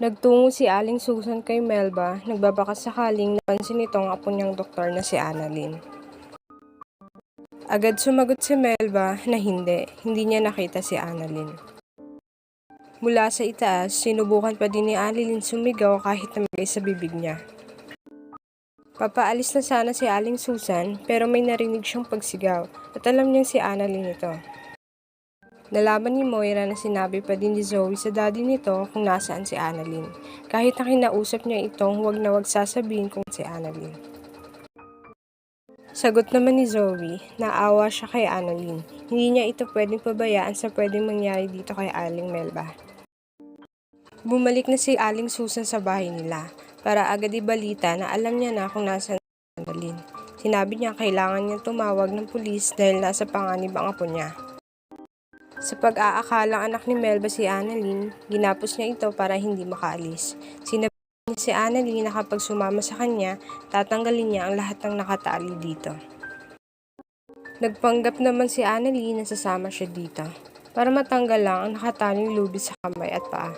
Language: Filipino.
Nagtungo si Aling Susan kay Melba, nagbabaka sakaling napansin nito ang apo niyang doktor na si Annalyn. Agad sumagot si Melba na hindi niya nakita si Annalyn. Mula sa itaas, sinubukan pa din ni Annalyn sumigaw kahit namigay sa bibig niya. Papaalis na sana si Aling Susan pero may narinig siyang pagsigaw at alam niyang si Annalyn ito. Nalaman ni Moira na sinabi pa din ni Zoe sa daddy nito kung nasaan si Annalyn, kahit na kinausap niya itong huwag na huwag sasabihin kung si Annalyn. Sagot naman ni Zoe, naawa siya kay Annalyn. Hindi niya ito pwedeng pabayaan sa pwedeng mangyari dito kay Aling Melba. Bumalik na si Aling Susan sa bahay nila para agad ibalita na alam niya na kung nasaan si Annalyn. Sinabi niya kailangan niyang tumawag ng pulis dahil nasa panganib ang apo niya. Sa pag-aakalang anak ni Melba si Annalyn, ginapos niya ito para hindi makaalis. Sinabi niya si Annalyn na kapag sumama sa kanya, tatanggalin niya ang lahat ng nakatali dito. Nagpanggap naman si Annalyn na sasama siya dito para matanggal lang ang nakataling lubid sa kamay at paa.